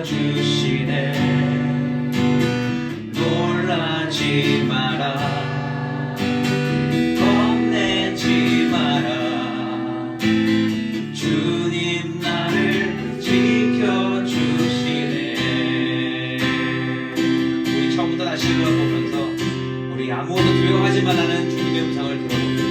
지켜주시네. 놀라지 마라, 겁내지 마라. 주님 나를 지켜주시네. 우리 처음부터 다시 읽어보면서 우리 아무것도 두려워하지 말라는 주님의 음성을 들어봅니다.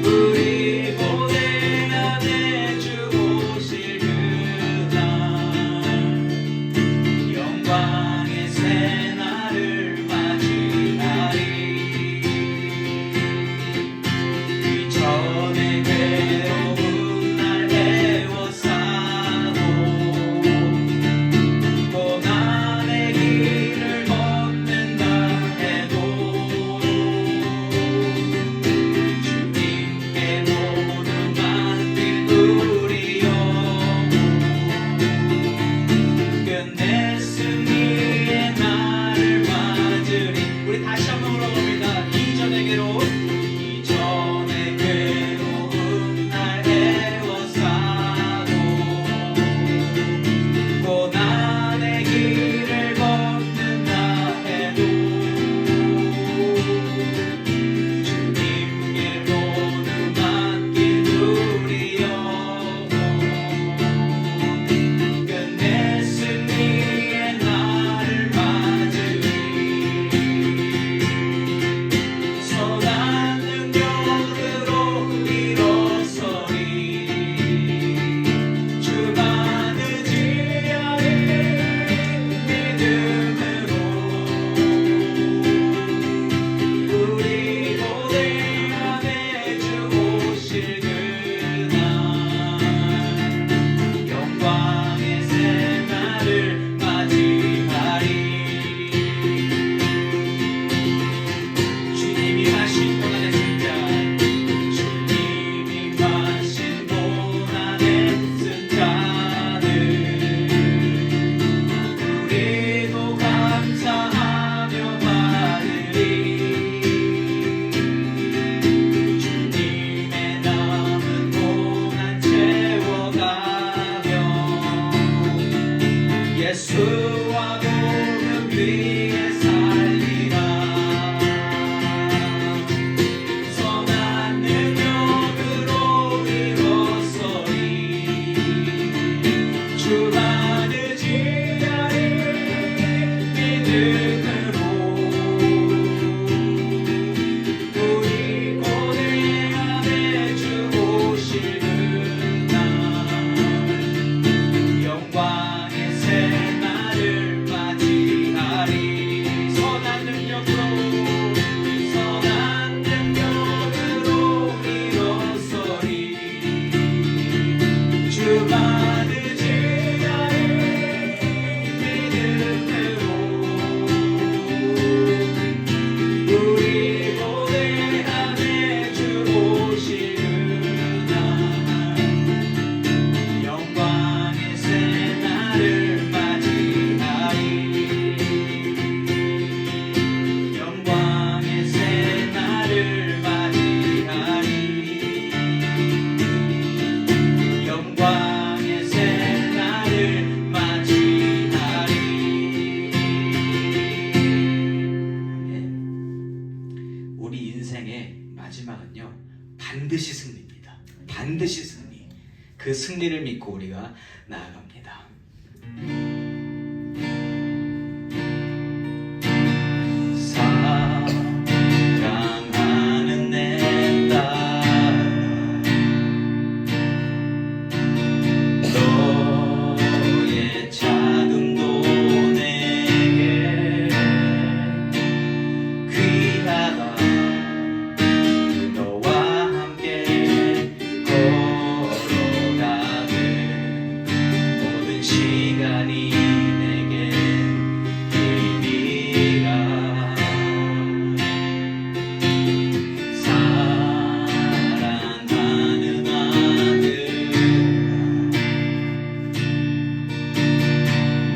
우리 고대 안에 주 오실 그날 영광의 새날을 맞이하리. 이전에 괴로운 날 애워싸고 고난의 길을 걷는다 해도 주님께 모두 맡길 우리 영혼 끝내 승리의 날을 맞으리. 우리 다시 한번 불러봅니다. 이전의 괴로운 날 애워싸고 고난의 길을 걷는다 해도 주님께 모두 맡긴 우리 영혼 끝내 승리의 날을 맞으리. 선한 능력으로 일어서리. 주가 늦지 않을 믿음으로 우리 고대 안에 주 오실 그날 영광의 새날을 맞이하리. 주님이 마신 고난의 승자, 주님이 마신 고난의 승자들 우리도 감사하며 받으리. 주님의 남은 고난 채워가며 예수와 복음 위에 살리라. 선한 능력으로 일어서리. 주가 늦지 않을 믿음으로 우리 고대 안에 주 오실 그날 영광의 새날을 맞이하리. 선한 능력으로 일어서리. 주가 늦지 않을 믿음으로 우리 고대 안에 주 오실 그날 영광의 새날을 맞이하리. 영광의 새날을 맞이하리. 영광의 새날을 맞이하리. 우리 인생의 마지막은요 반드시 승리입니다. 반드시 승리. 그 승리를 믿고 우리가 나아갑니다. 사랑하는 내 딸아, 너의 자금도 내게 귀하다. 너와 함께 걸어가는 모든 시간이 내게 의미가. 사랑하는 아들아,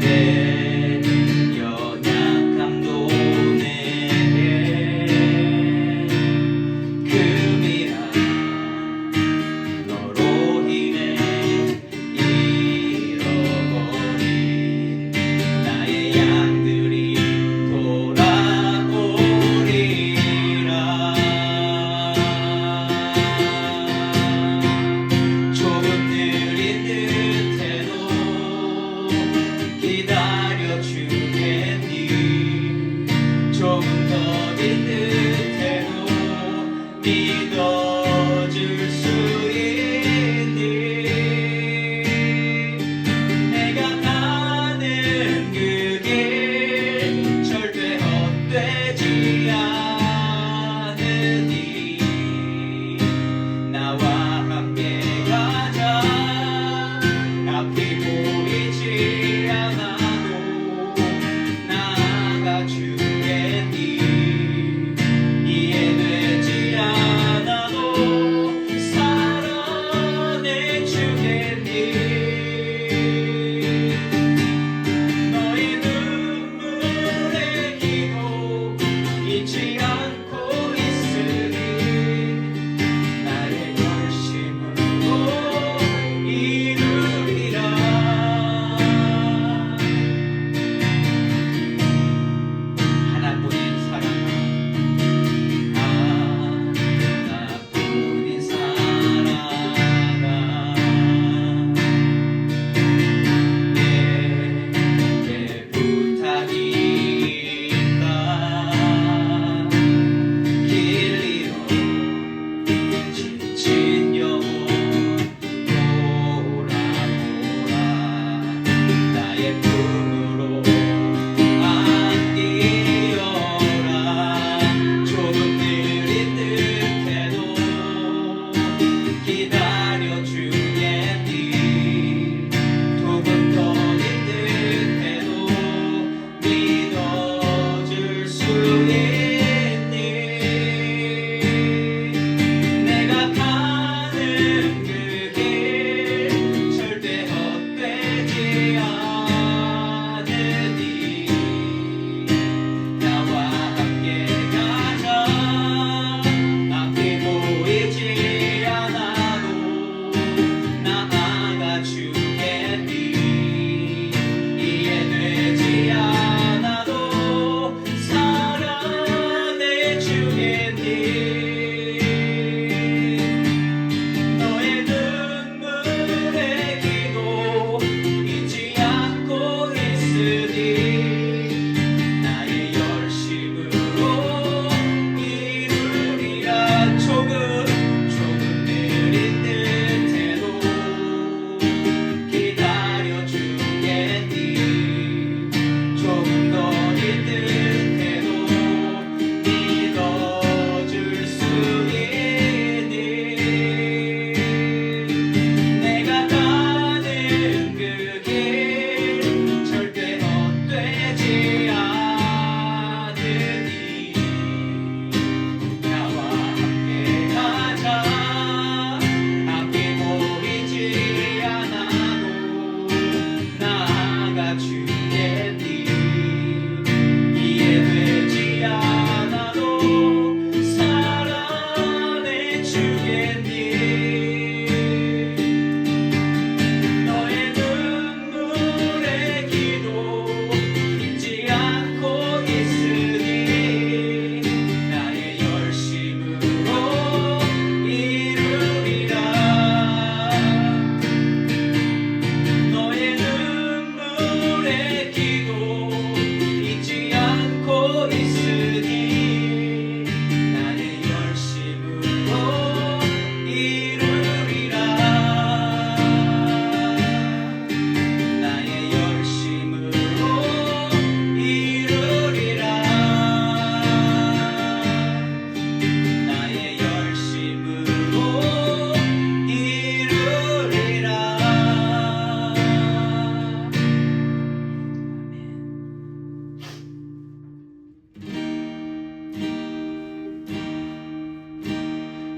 내 연약함도 내게 금이라. 너로 인해 잃어버린 나의 양들이 돌아오리라. 조금 느린 듯해도 기다려주겠니. 조금 더딘 듯해도 믿어주겠니.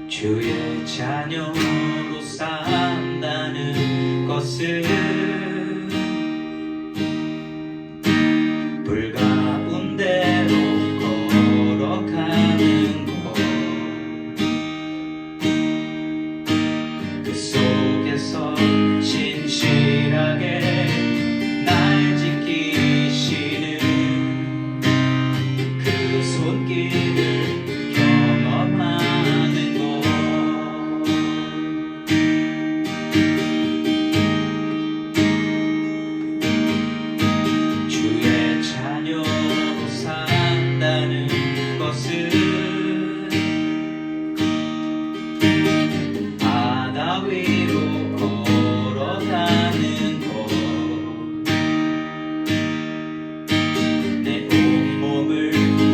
주의 자녀로 산다는 것은 불 가운데로 걸어가는 것, 그 속에서 신실하게 날 지키시는 그 손길을 경험하는 것. 주의 자녀로 산다는 것은 바다 위로 걸어가는 것, 내 온몸을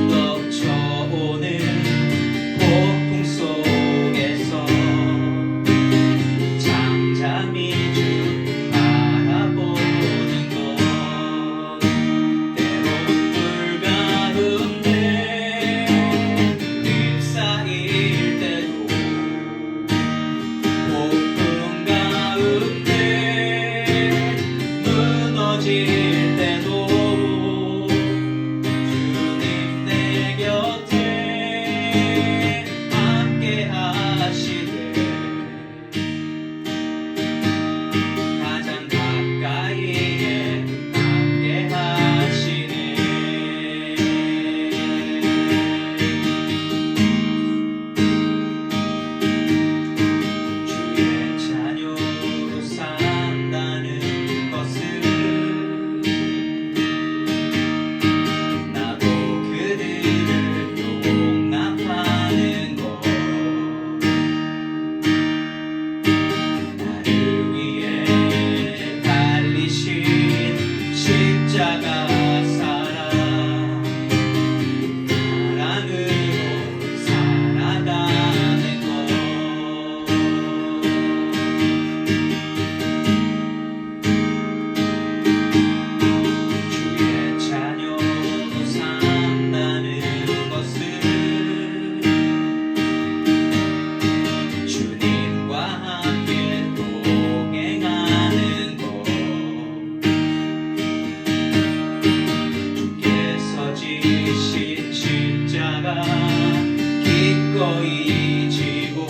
넘쳐오는 폭풍 속에서 잠잠히 주 바라보는 것, 때론 불 가운데 휩싸일 때도 폭풍 가운데 무너질 때도 주님 내 곁에 함께 하시네. 가장 가까이에 함께 하시네. 주의 자녀로 산다는 것은 나도 그들을 용납하는 것, 나를 위해 달리신 십자가 사랑, 사랑으로 살아가는 것. 주의 자녀로 산다는 것은 주님과 함께 동행하는 것, 주께서 지신 십자가 기꺼이 지고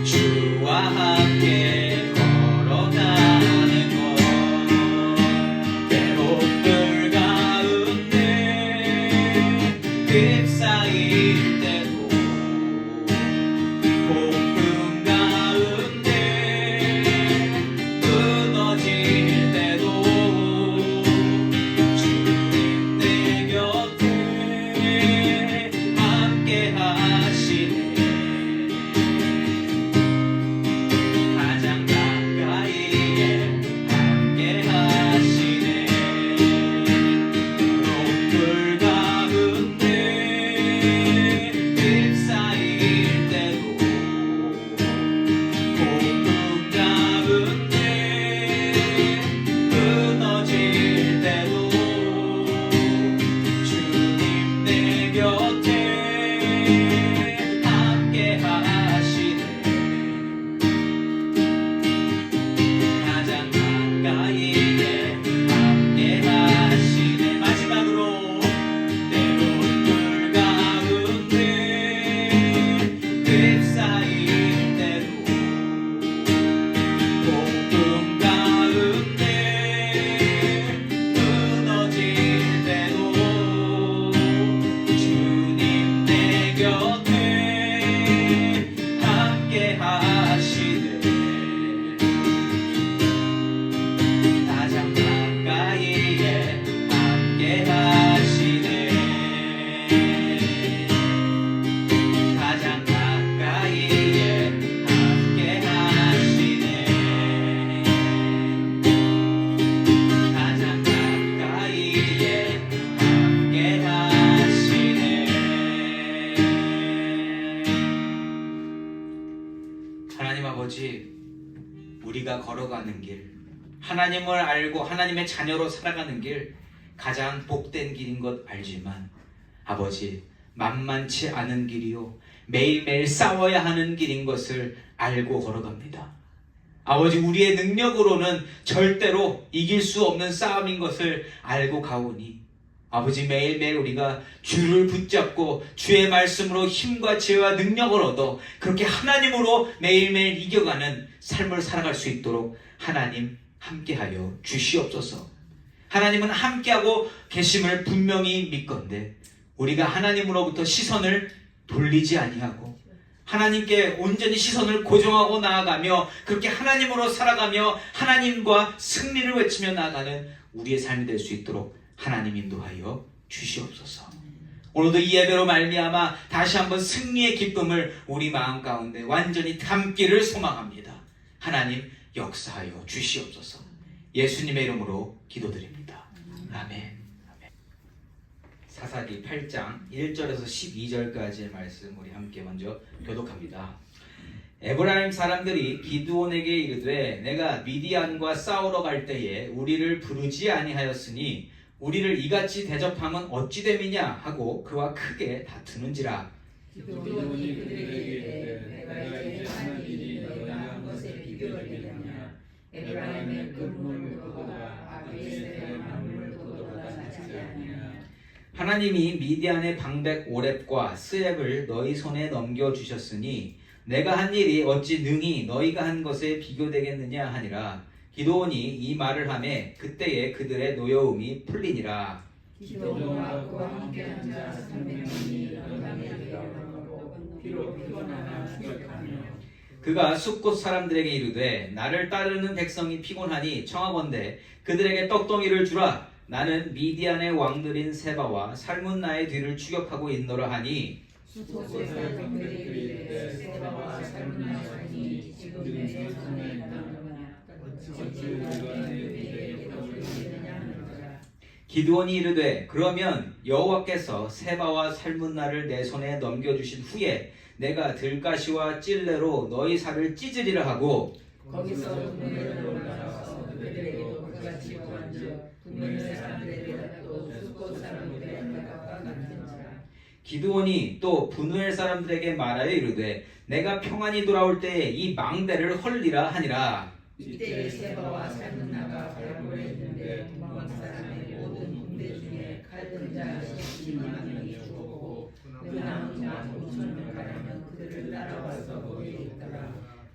주와 함께 걸어가는 것, 때론 불 가운데 휩싸일 때도 폭풍 가운데 무너질 때도 주님 내 곁에 함께 하시네. 가장 가까이에 함께 하시네. 불 가운데 휩싸일 때도 폭풍 가운데 무너질 때도 주님 내 곁에 함께 하시네. 가장 가까이에 함께 하시네. 마지막으로 때론 불 가운데 휩싸일 때도 폭풍 가운데 무너질 때도 주님 내 곁에 함께 하시네. 가장 가까이에 함께 하시네. 가장 가까이에 함께 하시네. 가장 가까이에 함께 하시네. 하나님 아버지, 우리가 걸어가는 길, 하나님을 알고 하나님의 자녀로 살아가는 길, 가장 복된 길인 것 알지만 아버지, 만만치 않은 길이요 매일매일 싸워야 하는 길인 것을 알고 걸어갑니다. 아버지, 우리의 능력으로는 절대로 이길 수 없는 싸움인 것을 알고 가오니 아버지, 매일매일 우리가 주를 붙잡고 주의 말씀으로 힘과 지혜와 능력을 얻어 그렇게 하나님으로 매일매일 이겨가는 삶을 살아갈 수 있도록 하나님 함께하여 주시옵소서. 하나님은 함께하고 계심을 분명히 믿건대 우리가 하나님으로부터 시선을 돌리지 아니하고 하나님께 온전히 시선을 고정하고 나아가며 그렇게 하나님으로 살아가며 하나님과 승리를 외치며 나아가는 우리의 삶이 될 수 있도록 하나님 인도하여 주시옵소서. 오늘도 이 예배로 말미암아 다시 한번 승리의 기쁨을 우리 마음 가운데 완전히 담기를 소망합니다. 하나님 역사하여 주시옵소서. 예수님의 이름으로 기도드립니다. 아멘. 사사기 8장 1절에서 12절까지의 말씀 우리 함께 먼저 교독합니다. 에브라임 사람들이 기드온에게 이르되 내가 미디안과 싸우러 갈 때에 우리를 부르지 아니하였으니 우리를 이같이 대접함은 어찌 됨이냐 하고 그와 크게 다투는지라. 기드온이 그들에게 이르되 내가 이제 하는 일이 너희가 한 것에 비교되겠느냐. 에브라임의 그 물보다 아비에셀의 물보다 낫지 아니냐. 하나님이 미디안의 방백 오렙과 스앱을 너희 손에 넘겨주셨으니 내가 한 일이 어찌 능히 너희가 한 것에 비교되겠느냐 하니라. 기드온이 이 말을 하매 그때에 그들의 노여움이 풀리니라. 기드온과 그와 함께한 자 300명이 연단에 이르러 비록 피곤하나 추격하며 그가 숫곳 사람들에게 이르되 나를 따르는 백성이 피곤하니 청하건대 그들에게 떡덩이를 주라. 나는 미디안의 왕들인 세바와 살문나의 뒤를 추격하고 있노라 하니 숫곳의 사람들이 이르되 세바와 살문나 왕이 지금 내 손에 있나니 어찌 우리가 너희에게 떡을 주느냐 하는지라. 기드온이 이르되 그러면 여호와께서 세바와 살문나를 내 손에 넘겨주신 후에 내가 들가시와 찔레로 너희 살을 찢으리라 하고 거기서 동면으로 올라가서 그들에게도 그같이 구한즉 동면의 사람들에게 또 숫곳 사람들에게 같은지라. 기드온이 또 분우엘 사람들에게 말하여 이르되 내가 평안히 돌아올 때에 이 망대를 헐리라 하니라. 이때 세바와 살문나가 발굴에 있는데 도망 사람의 모든 군대 중에 칼든 자 12만 명이 죽었고 그 남은 자 5,000명 가량은 그들을 따라와서 거기에 있더라.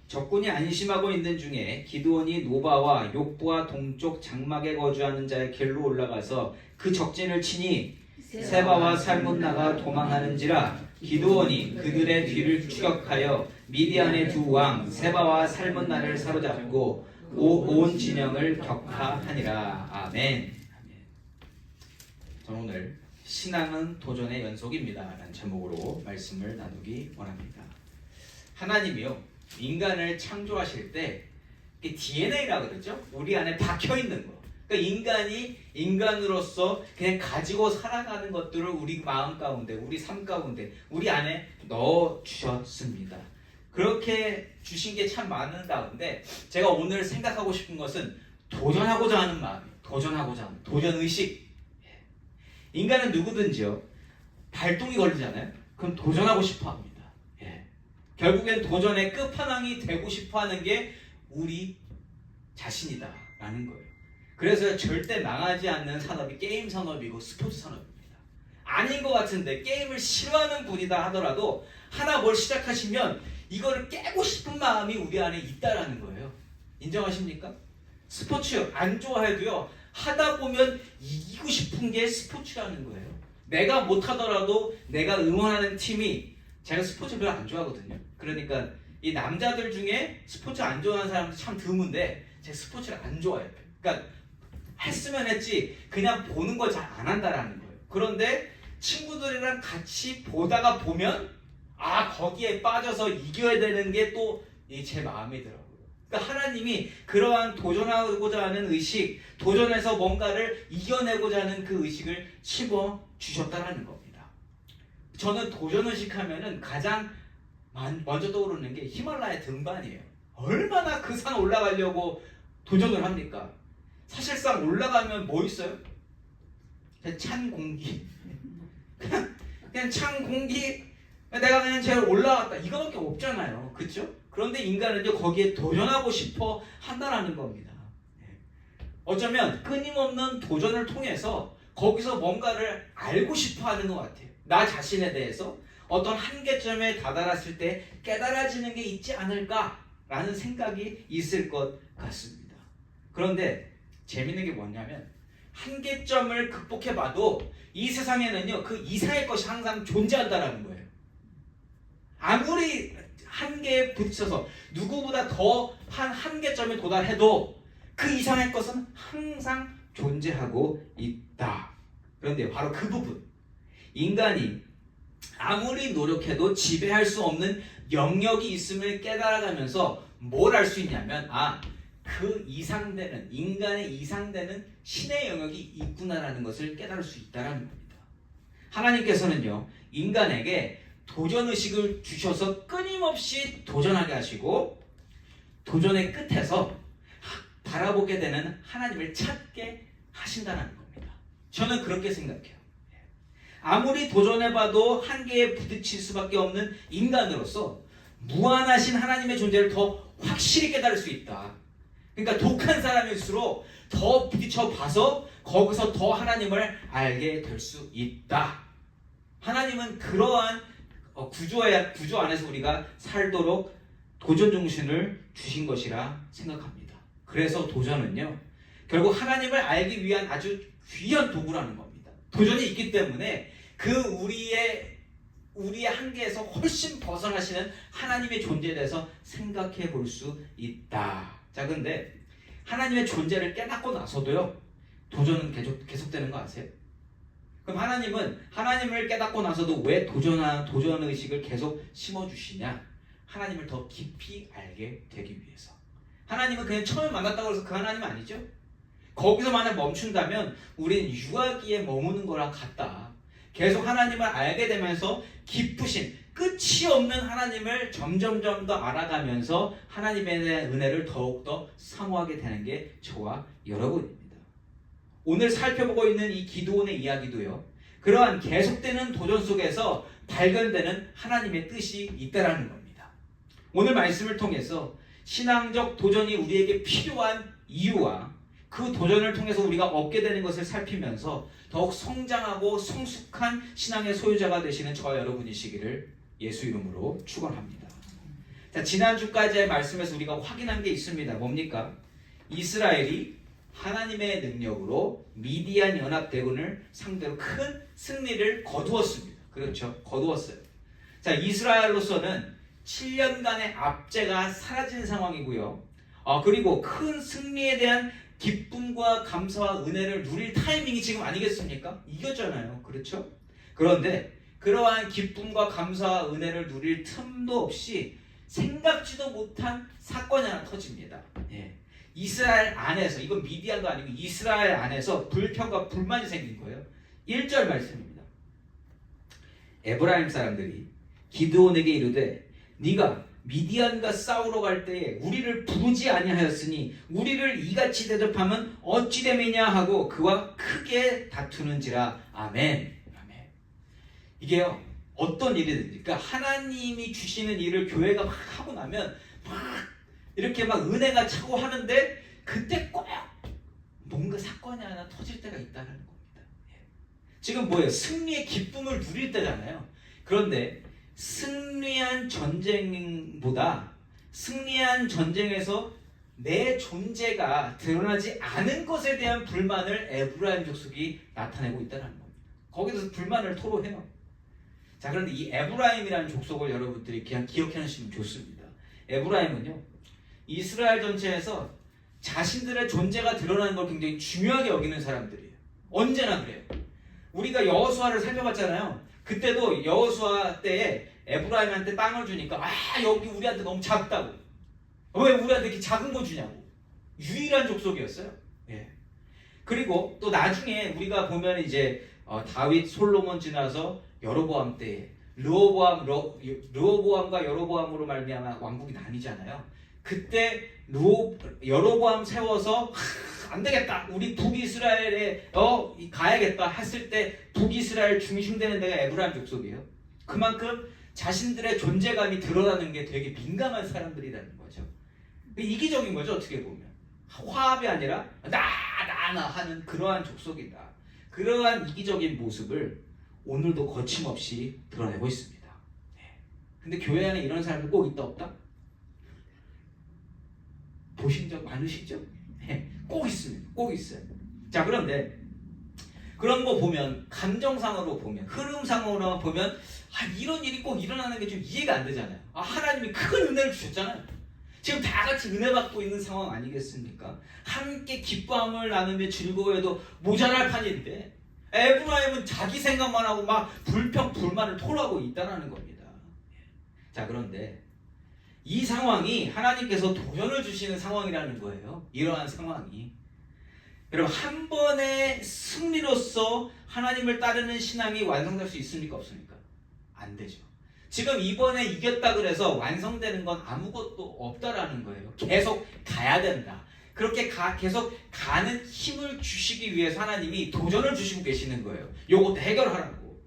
적군이 안심하고 있는 중에 기드온이 노바와 욕부와 동쪽 장막에 거주하는 자의 길로 올라가서 그 적진을 치니 세바와 살문나가 도망하는지라. 기드온이 그들의 뒤를 추격하여 미디안의 두 왕 세바와 살문나를 사로잡고 온 진영을 격파하니라. 아멘. 저는 오늘 신앙은 도전의 연속입니다 라는 제목으로 말씀을 나누기 원합니다. 하나님이요 인간을 창조하실 때 DNA라 그러죠. 우리 안에 박혀있는 거. 그러니까 인간이 인간으로서 그냥 가지고 살아가는 것들을 우리 마음 가운데, 우리 삶 가운데, 우리 안에 넣어 주셨습니다. 그렇게 주신 게 참 많은 가운데 제가 오늘 생각하고 싶은 것은 도전하고자 하는 마음이에요. 도전하고자 하는 도전의식. 인간은 누구든지요 발동이 걸리잖아요. 그럼 도전하고 싶어 합니다. 결국엔 도전의 끝판왕이 되고 싶어 하는 게 우리 자신이다 라는 거예요. 그래서 절대 망하지 않는 산업이 게임 산업이고 스포츠 산업입니다. 아닌 것 같은데 게임을 싫어하는 분이다 하더라도 하나 뭘 시작하시면 이거를 깨고 싶은 마음이 우리 안에 있다라는 거예요. 인정하십니까? 스포츠 안 좋아해도요 하다 보면 이기고 싶은 게 스포츠라는 거예요. 내가 못하더라도 내가 응원하는 팀이, 제가 스포츠 별로 안 좋아하거든요. 그러니까 이 남자들 중에 스포츠 안 좋아하는 사람도 참 드문데 제가 스포츠를 안 좋아해요. 그러니까 했으면 했지 그냥 보는 걸 잘 안 한다라는 거예요. 그런데 친구들이랑 같이 보다가 보면 거기에 빠져서 이겨야 되는 게 또 제 마음이더라고요. 그러니까 하나님이 그러한 도전하고자 하는 의식, 도전해서 뭔가를 이겨내고자 하는 그 의식을 심어 주셨다라는 겁니다. 저는 도전의식 하면은 가장 먼저 떠오르는 게 히말라야 등반이에요. 얼마나 그 산 올라가려고 도전을 합니까? 사실상 올라가면 뭐 있어요? 그냥 찬 공기. 그냥 찬 공기 내가 그냥 제일 올라갔다 이거밖에 없잖아요. 그렇죠? 그런데 인간은요 거기에 도전하고 싶어 한다라는 겁니다. 어쩌면 끊임없는 도전을 통해서 거기서 뭔가를 알고 싶어 하는 것 같아요. 나 자신에 대해서 어떤 한계점에 다다랐을 때 깨달아지는 게 있지 않을까라는 생각이 있을 것 같습니다. 그런데 재밌는 게 뭐냐면 한계점을 극복해봐도 이 세상에는요 그 이상의 것이 항상 존재한다라는 거예요. 아무리 한계에 부딪혀서 누구보다 더한 한계점에 도달해도 그 이상의 것은 항상 존재하고 있다. 그런데 바로 그 부분, 인간이 아무리 노력해도 지배할 수 없는 영역이 있음을 깨달아가면서 뭘 알 수 있냐면 그 이상되는, 인간의 이상되는 신의 영역이 있구나라는 것을 깨달을 수 있다는 겁니다. 하나님께서는요 인간에게 도전의식을 주셔서 끊임없이 도전하게 하시고 도전의 끝에서 바라보게 되는 하나님을 찾게 하신다는 겁니다. 저는 그렇게 생각해요. 아무리 도전해봐도 한계에 부딪힐 수밖에 없는 인간으로서 무한하신 하나님의 존재를 더 확실히 깨달을 수 있다. 그러니까 독한 사람일수록 더 부딪혀봐서 거기서 더 하나님을 알게 될 수 있다. 하나님은 그러한 구조 안에서 우리가 살도록 도전 정신을 주신 것이라 생각합니다. 그래서 도전은요 결국 하나님을 알기 위한 아주 귀한 도구라는 겁니다. 도전이 있기 때문에 그 우리의 한계에서 훨씬 벗어나시는 하나님의 존재에 대해서 생각해 볼 수 있다. 자, 근데 하나님의 존재를 깨닫고 나서도요 도전은 계속되는 거 아세요? 그럼 하나님은 하나님을 깨닫고 나서도 왜 도전의식을 계속 심어주시냐? 하나님을 더 깊이 알게 되기 위해서. 하나님은 그냥 처음에 만났다고 해서 그 하나님은 아니죠? 거기서 만약 멈춘다면 우린 유아기에 머무는 거랑 같다. 계속 하나님을 알게 되면서 깊으신 끝이 없는 하나님을 점점 더 알아가면서 하나님에 대한 은혜를 더욱더 사모하게 되는 게 저와 여러분입니다. 오늘 살펴보고 있는 이 기드온의 이야기도요 그러한 계속되는 도전 속에서 발견되는 하나님의 뜻이 있다라는 겁니다. 오늘 말씀을 통해서 신앙적 도전이 우리에게 필요한 이유와 그 도전을 통해서 우리가 얻게 되는 것을 살피면서 더욱 성장하고 성숙한 신앙의 소유자가 되시는 저와 여러분이시기를 예수 이름으로 축원합니다. 자, 지난주까지의 말씀에서 우리가 확인한 게 있습니다. 뭡니까? 이스라엘이 하나님의 능력으로 미디안 연합대군을 상대로 큰 승리를 거두었습니다. 그렇죠? 거두었어요. 자, 이스라엘로서는 7년간의 압제가 사라진 상황이고요. 그리고 큰 승리에 대한 기쁨과 감사와 은혜를 누릴 타이밍이 지금 아니겠습니까? 이겼잖아요. 그렇죠? 그런데 그러한 기쁨과 감사와 은혜를 누릴 틈도 없이 생각지도 못한 사건이 하나 터집니다. 이스라엘 안에서, 이건 미디안도 아니고 이스라엘 안에서 불평과 불만이 생긴 거예요. 1절 말씀입니다. 에브라임 사람들이 기드온에게 이르되 네가 미디안과 싸우러 갈 때에 우리를 부르지 아니하였으니 우리를 이같이 대접하면 어찌 됨이냐 하고 그와 크게 다투는지라. 아멘. 아멘. 이게요 어떤 일이든지, 그러니까 하나님이 주시는 일을 교회가 막 하고 나면 막 이렇게 막 은혜가 차고 하는데 그때 꼭 뭔가 사건이 하나 터질 때가 있다는 겁니다. 지금 뭐예요? 승리의 기쁨을 누릴 때잖아요. 그런데 승리한 전쟁보다 승리한 전쟁에서 내 존재가 드러나지 않은 것에 대한 불만을 에브라임 족속이 나타내고 있다는 겁니다. 거기서 불만을 토로해요. 자, 그런데 이 에브라임이라는 족속을 여러분들이 그냥 기억해 놓으시면 좋습니다. 에브라임은요 이스라엘 전체에서 자신들의 존재가 드러나는 걸 굉장히 중요하게 여기는 사람들이에요. 언제나 그래요. 우리가 여호수아를 살펴봤잖아요. 그때도 여호수아 때에 에브라임한테 땅을 주니까 여기 우리한테 너무 작다고, 왜 우리한테 이렇게 작은 거 주냐고, 유일한 족속이었어요. 그리고 또 나중에 우리가 보면 이제 다윗 솔로몬 지나서 여로보암 때에 르호보암과 여로보암으로 말미암아 왕국이 나뉘잖아요. 그때 여로보암 세워서 안 되겠다, 우리 북이스라엘에 가야겠다 했을 때 북이스라엘 중심되는 데가 에브라임 족속이에요. 그만큼 자신들의 존재감이 드러나는 게 되게 민감한 사람들이라는 거죠. 이기적인 거죠, 어떻게 보면. 화합이 아니라 나 하는 그러한 족속이다. 그러한 이기적인 모습을 오늘도 거침없이 드러내고 있습니다. 근데 교회 안에 이런 사람들 꼭 있다 없다? 보신 적 많으시죠? 꼭 있습니다. 꼭 있어요. 자, 그런데 그런 거 보면, 감정상으로 보면, 흐름상으로 보면 이런 일이 꼭 일어나는 게 좀 이해가 안 되잖아요. 하나님이 큰 은혜를 주셨잖아요. 지금 다 같이 은혜 받고 있는 상황 아니겠습니까? 함께 기뻐함을 나누며 즐거워해도 모자랄 판인데 에브라임은 자기 생각만 하고 막 불평 불만을 토로하고 있다는 겁니다. 자, 그런데 이 상황이 하나님께서 도전을 주시는 상황이라는 거예요. 이러한 상황이. 여러분, 한 번의 승리로서 하나님을 따르는 신앙이 완성될 수 있습니까? 없습니까? 안 되죠. 지금 이번에 이겼다 그래서 완성되는 건 아무것도 없다라는 거예요. 계속 가야 된다. 그렇게 계속 가는 힘을 주시기 위해서 하나님이 도전을 주시고 계시는 거예요. 요것도 해결하라고.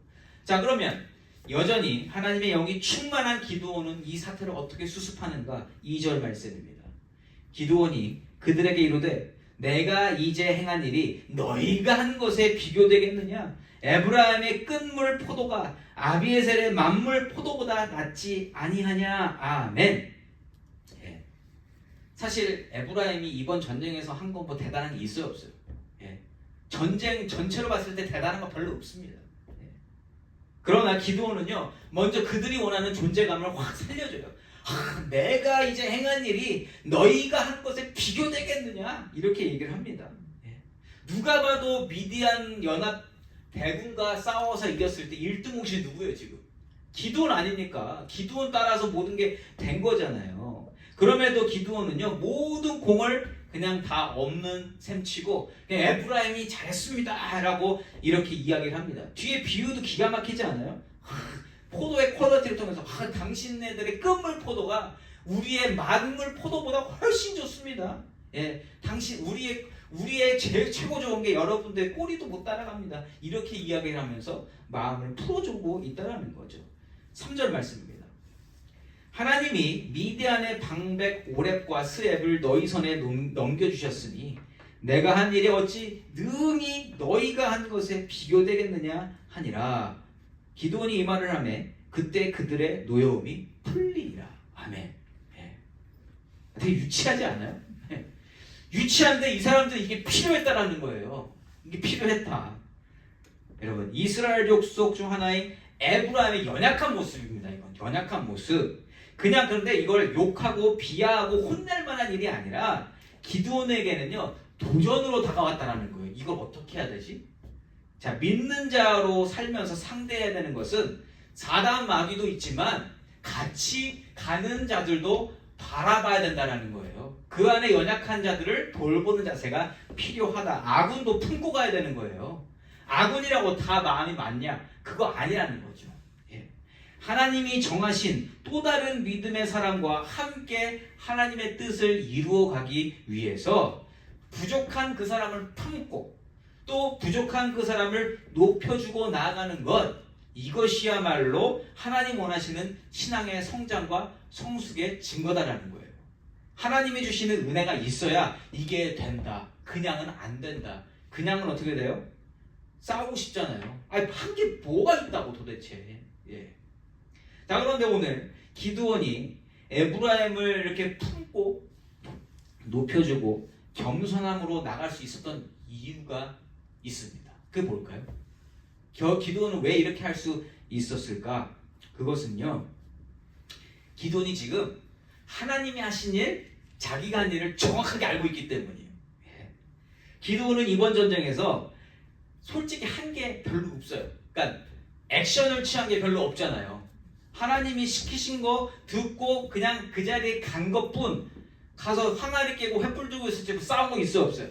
자, 그러면 여전히 하나님의 영이 충만한 기드온은 이 사태를 어떻게 수습하는가? 2절 말씀입니다. 기드온이 그들에게 이르되 내가 이제 행한 일이 너희가 한 것에 비교되겠느냐? 에브라임의 끝물 포도가 아비에셀의 만물 포도보다 낫지 아니하냐? 아멘. 사실 에브라임이 이번 전쟁에서 한 건 뭐 대단한 게 있어요, 없어요? 전쟁 전체로 봤을 때 대단한 거 별로 없습니다. 그러나 기드온은요, 먼저 그들이 원하는 존재감을 확 살려줘요. 내가 이제 행한 일이 너희가 한 것에 비교되겠느냐? 이렇게 얘기를 합니다. 누가 봐도 미디안 연합 대군과 싸워서 이겼을 때 1등 혹시 누구예요, 지금? 기드온 아닙니까? 기드온 따라서 모든 게 된 거잖아요. 그럼에도 기드온은요, 모든 공을 그냥 다 없는 셈치고 그냥 에브라임이 잘했습니다 라고 이렇게 이야기를 합니다. 뒤에 비유도 기가 막히지 않아요? 포도의 퀄리티를 통해서 당신네들의 끝물 포도가 우리의 만물 포도보다 훨씬 좋습니다. 당신 우리의 제일 최고 좋은 게 여러분들의 꼬리도 못 따라갑니다. 이렇게 이야기를 하면서 마음을 풀어주고 있다는 거죠. 3절 말씀입니다. 하나님이 미디안의 방백 오렙과 스렙을 너희 손에 넘겨주셨으니 내가 한 일이 어찌 능히 너희가 한 것에 비교되겠느냐 하니라. 기드온이 이 말을 하며 그때 그들의 노여움이 풀리리라. 아멘. 되게 유치하지 않아요? 유치한데 이 사람들이 이게 필요했다라는 거예요. 이게 필요했다. 여러분, 이스라엘 족속 중 하나인 에브라임의 연약한 모습입니다. 이건 연약한 모습. 그냥 그런데 이걸 욕하고 비하하고 혼낼 만한 일이 아니라 기드온에게는요, 도전으로 다가왔다라는 거예요. 이걸 어떻게 해야 되지? 자, 믿는 자로 살면서 상대해야 되는 것은 사단 마귀도 있지만 같이 가는 자들도 바라봐야 된다는 거예요. 그 안에 연약한 자들을 돌보는 자세가 필요하다. 아군도 품고 가야 되는 거예요. 아군이라고 다 마음이 맞냐? 그거 아니라는 거죠. 하나님이 정하신 또 다른 믿음의 사람과 함께 하나님의 뜻을 이루어 가기 위해서 부족한 그 사람을 품고 또 부족한 그 사람을 높여주고 나아가는 것, 이것이야말로 하나님 원하시는 신앙의 성장과 성숙의 증거다라는 거예요. 하나님이 주시는 은혜가 있어야 이게 된다. 그냥은 안 된다. 그냥은 어떻게 돼요? 싸우고 싶잖아요. 한 게 뭐가 있다고 도대체. 자, 그런데 오늘 기드온이 에브라임을 이렇게 품고 높여주고 겸손함으로 나갈 수 있었던 이유가 있습니다. 그게 뭘까요? 기드온은 왜 이렇게 할 수 있었을까? 그것은요, 기드온이 지금 하나님이 하신 일, 자기가 한 일을 정확하게 알고 있기 때문이에요. 기드온은 이번 전쟁에서 솔직히 한 게 별로 없어요. 그러니까 액션을 취한 게 별로 없잖아요. 하나님이 시키신 거 듣고 그냥 그 자리에 간 것뿐, 가서 항아리 깨고 횃불 들고 있을 때 싸운 거 있어요, 없어요?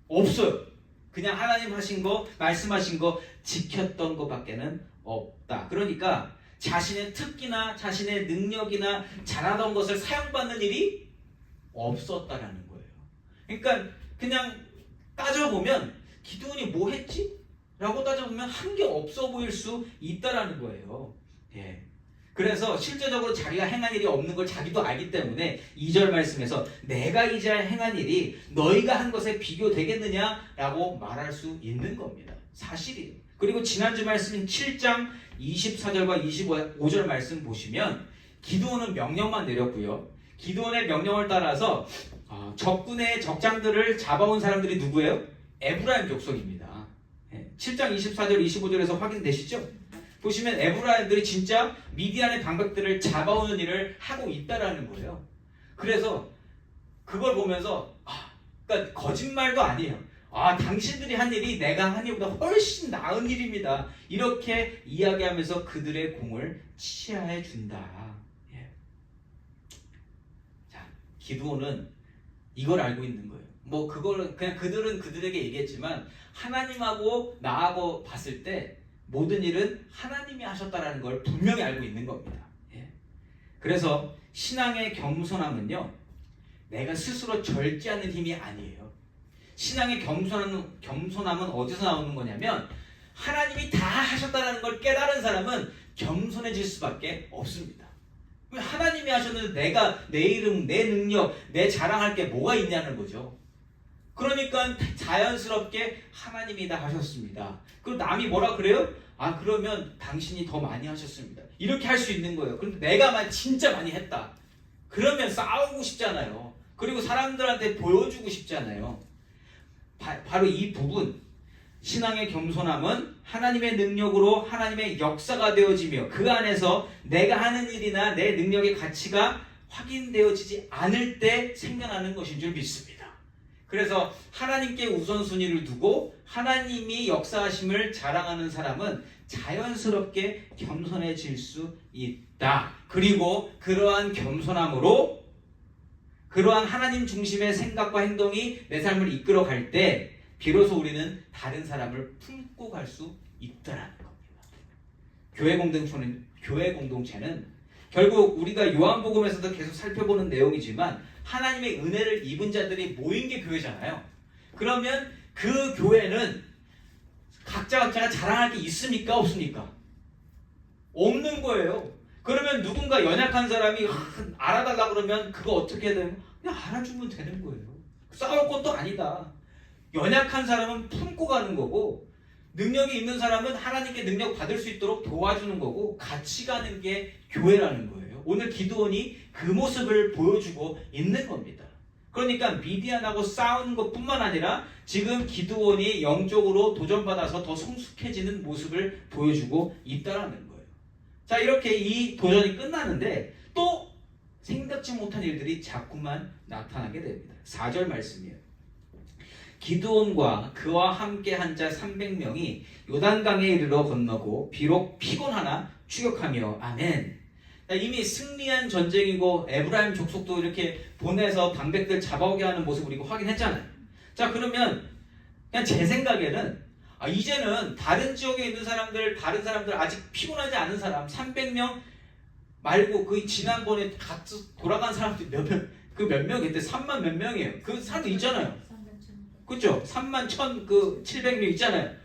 없어요. 그냥 하나님 하신 거, 말씀하신 거 지켰던 것밖에는 없다. 그러니까 자신의 특기나 자신의 능력이나 잘하던 것을 사용받는 일이 없었다라는 거예요. 그러니까 그냥 따져보면 기드온이 뭐 했지? 라고 따져보면 한 게 없어 보일 수 있다라는 거예요. 그래서 실제적으로 자기가 행한 일이 없는 걸 자기도 알기 때문에 2절 말씀에서 내가 이제 행한 일이 너희가 한 것에 비교되겠느냐라고 말할 수 있는 겁니다. 사실이에요. 그리고 지난주 말씀인 7장 24절과 25절 말씀 보시면 기드온은 명령만 내렸고요. 기드온의 명령을 따라서 적군의 적장들을 잡아온 사람들이 누구예요? 에브라임 족속입니다. 7장 24절 25절에서 확인되시죠? 보시면 에브라임들이 진짜 미디안의 방백들을 잡아오는 일을 하고 있다라는 거예요. 그래서 그걸 보면서 그러니까 거짓말도 아니에요. 당신들이 한 일이 내가 한 일보다 훨씬 나은 일입니다. 이렇게 이야기하면서 그들의 공을 치하해 준다. 예. 자, 기드온은 이걸 알고 있는 거예요. 뭐 그거는 그냥 그들은 그들에게 얘기했지만 하나님하고 나하고 봤을 때 모든 일은 하나님이 하셨다라는 걸 분명히 알고 있는 겁니다. 예. 그래서 신앙의 겸손함은요, 내가 스스로 절제하는 힘이 아니에요. 신앙의 겸손함은 어디서 나오는 거냐면 하나님이 다 하셨다는 걸 깨달은 사람은 겸손해질 수밖에 없습니다. 하나님이 하셨는데 내가 내 이름, 내 능력, 내 자랑할 게 뭐가 있냐는 거죠. 그러니까 자연스럽게 하나님이 다 하셨습니다. 그리고 남이 뭐라 그래요? 그러면 당신이 더 많이 하셨습니다. 이렇게 할 수 있는 거예요. 그런데 내가 진짜 많이 했다. 그러면 싸우고 싶잖아요. 그리고 사람들한테 보여주고 싶잖아요. 바로 이 부분, 신앙의 겸손함은 하나님의 능력으로 하나님의 역사가 되어지며 그 안에서 내가 하는 일이나 내 능력의 가치가 확인되어지지 않을 때 생겨나는 것인 줄 믿습니다. 그래서 하나님께 우선순위를 두고 하나님이 역사하심을 자랑하는 사람은 자연스럽게 겸손해질 수 있다. 그리고 그러한 겸손함으로 그러한 하나님 중심의 생각과 행동이 내 삶을 이끌어갈 때 비로소 우리는 다른 사람을 품고 갈 수 있다라는 겁니다. 교회 공동체는 결국 우리가 요한복음에서도 계속 살펴보는 내용이지만 하나님의 은혜를 입은 자들이 모인 게 교회잖아요. 그러면 그 교회는 각자가 자랑할 게 있습니까? 없습니까? 없는 거예요. 그러면 누군가 연약한 사람이 알아달라 그러면 그거 어떻게 해야 되는 거예요? 그냥 알아주면 되는 거예요. 싸울 것도 아니다. 연약한 사람은 품고 가는 거고 능력이 있는 사람은 하나님께 능력 받을 수 있도록 도와주는 거고 같이 가는 게 교회라는 거예요. 오늘 기드온이 그 모습을 보여주고 있는 겁니다. 그러니까 미디안하고 싸우는 것뿐만 아니라 지금 기드온이 영적으로 도전받아서 더 성숙해지는 모습을 보여주고 있다는 거예요. 자, 이렇게 이 도전이 끝나는데 또 생각지 못한 일들이 자꾸만 나타나게 됩니다. 4절 말씀이에요. 기드온과 그와 함께 한 자 300명이 요단강에 이르러 건너고 비록 피곤하나 추격하며 아멘. 이미 승리한 전쟁이고 에브라임 족속도 이렇게 보내서 방백들 잡아오게 하는 모습을 우리가 확인했잖아요. 자, 그러면 그냥 제 생각에는 이제는 다른 지역에 있는 사람들, 다른 사람들 아직 피곤하지 않은 사람 300명 말고 그 지난번에 같이 돌아간 사람들 몇 명 그때 3만 몇 명이에요. 그 사람들 있잖아요. 그죠? 3만 700명 있잖아요.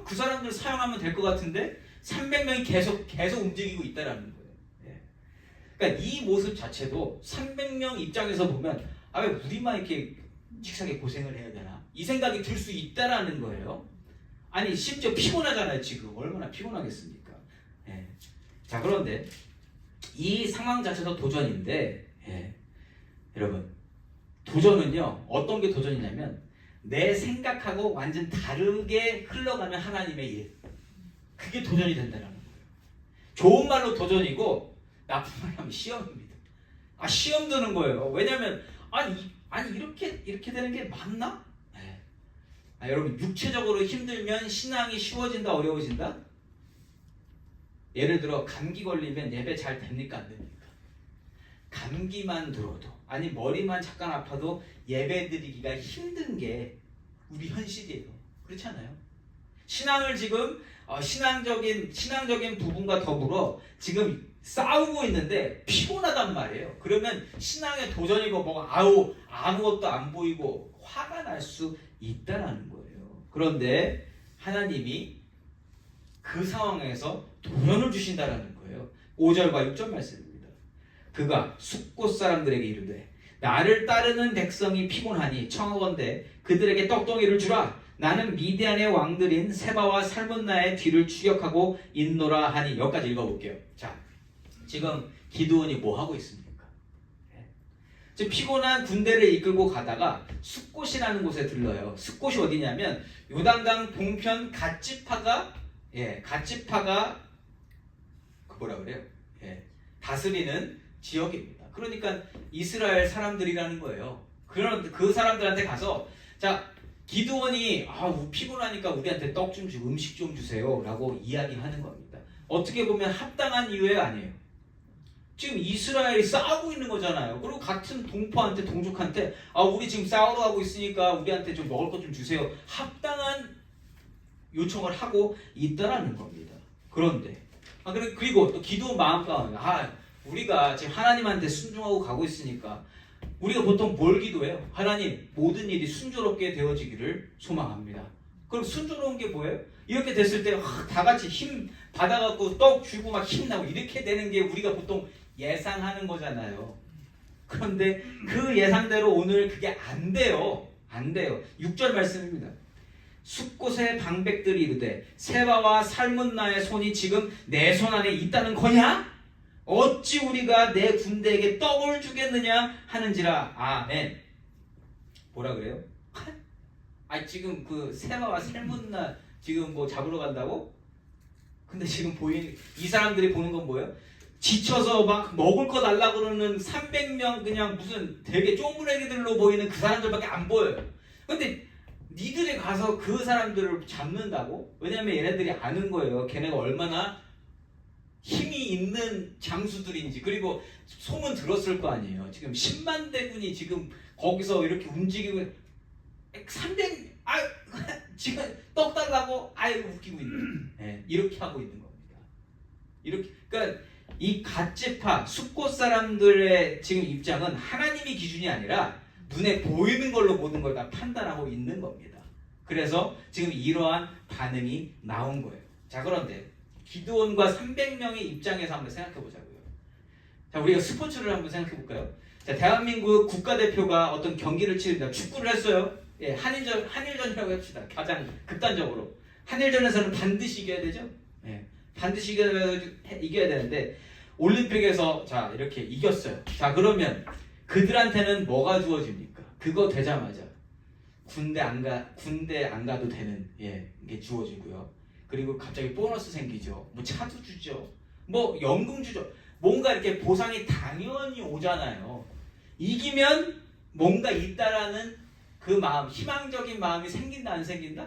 그 사람들 사용하면 될 것 같은데 300명이 계속 움직이고 있다라는 거예요. 예. 그러니까 이 모습 자체도 300명 입장에서 보면 왜 우리만 이렇게 직사게 고생을 해야 되나? 이 생각이 들 수 있다라는 거예요. 아니 심지어 피곤하잖아요. 지금 얼마나 피곤하겠습니까? 예. 자, 그런데 이 상황 자체도 도전인데 여러분 도전은요 어떤 게 도전이냐면 내 생각하고 완전 다르게 흘러가는 하나님의 일, 그게 도전이 된다는 거예요. 좋은 말로 도전이고 나쁜 말로 하면 시험입니다. 시험 드는 거예요. 왜냐하면 아니 이렇게 되는 게 맞나? 여러분 육체적으로 힘들면 신앙이 쉬워진다 어려워진다? 예를 들어 감기 걸리면 예배 잘 됩니까 안 됩니까? 감기만 들어도 아니 머리만 잠깐 아파도 예배 드리기가 힘든 게 우리 현실이에요. 그렇지 않아요? 신앙을 지금 신앙적인 부분과 더불어 지금 싸우고 있는데 피곤하단 말이에요. 그러면 신앙의 도전이고 아무것도 안 보이고 화가 날 수 있다라는 거예요. 그런데 하나님이 그 상황에서 도전을 주신다라는 거예요. 5절과 6절 말씀입니다. 그가 숫곳 사람들에게 이르되 나를 따르는 백성이 피곤하니 청하건대 그들에게 떡덩이를 주라. 나는 미디안의 왕들인 세바와 살문나의 뒤를 추격하고 있노라 하니. 여기까지 읽어볼게요. 자, 지금 기드온이 뭐 하고 있습니까? 지금 피곤한 군대를 이끌고 가다가 숫곳이라는 곳에 들러요. 숫곳이 어디냐면 요단강 동편 갓지파가 그 뭐라 그래요? 다스리는 지역입니다. 그러니까 이스라엘 사람들이라는 거예요. 그런 그 사람들한테 가서 자, 기드온이 피곤하니까 우리한테 떡 좀 주고 음식 좀 주세요라고 이야기하는 겁니다. 어떻게 보면 합당한 이유가 아니에요. 지금 이스라엘이 싸우고 있는 거잖아요. 그리고 같은 동포한테 동족한테 우리 지금 싸우러 가고 있으니까 우리한테 좀 먹을 것 좀 주세요. 합당한 요청을 하고 있다라는 겁니다. 그런데 그리고 또 기도원 마음 가운데 우리가 지금 하나님한테 순종하고 가고 있으니까 우리가 보통 뭘 기도해요? 하나님 모든 일이 순조롭게 되어지기를 소망합니다. 그럼 순조로운 게 뭐예요? 이렇게 됐을 때 다 같이 힘 받아갖고 떡 주고 막 힘나고 이렇게 되는 게 우리가 보통 예상하는 거잖아요. 그런데 그 예상대로 오늘 그게 안 돼요. 안 돼요. 6절 말씀입니다. 숫곳의 방백들이 이르되 세바와 살문나의 손이 지금 내 손 안에 있다는 거냐? 어찌 우리가 내 군대에게 떡을 주겠느냐 하는지라. 아멘. 뭐라 그래요? 지금 그 세바와 살문나 지금 뭐 잡으러 간다고? 근데 지금 이 사람들이 보는 건 뭐예요? 지쳐서 막 먹을 거 달라고 그러는 300명 그냥 무슨 되게 쪼무레기들로 보이는 그 사람들밖에 안 보여요. 근데 니들이 가서 그 사람들을 잡는다고? 왜냐면 얘네들이 아는 거예요. 걔네가 얼마나 힘이 있는 장수들인지. 그리고 소문 들었을 거 아니에요. 지금 10만 대군이 지금 거기서 이렇게 움직이고 300 지금 떡 달라고 웃기고 있는 이렇게 하고 있는 겁니다. 이렇게 그러니까 이 갓지파 숫곳 사람들의 지금 입장은 하나님이 기준이 아니라 눈에 보이는 걸로 모든 걸 다 판단하고 있는 겁니다. 그래서 지금 이러한 반응이 나온 거예요. 자, 그런데 기드온과 300명의 입장에서 한번 생각해 보자고요. 자, 우리가 스포츠를 한번 생각해 볼까요? 자, 대한민국 국가대표가 어떤 경기를 치릅니다. 축구를 했어요. 한일전이라고 합시다. 가장 극단적으로. 한일전에서는 반드시 이겨야 되죠? 반드시 이겨야 되는데 올림픽에서 자, 이렇게 이겼어요. 자, 그러면 그들한테는 뭐가 주어집니까? 그거 되자마자 군대 안 가도 되는 이게 주어지고요. 그리고 갑자기 보너스 생기죠. 뭐 차도 주죠. 뭐 연금 주죠. 뭔가 이렇게 보상이 당연히 오잖아요. 이기면 뭔가 있다라는 그 마음, 희망적인 마음이 생긴다 안 생긴다?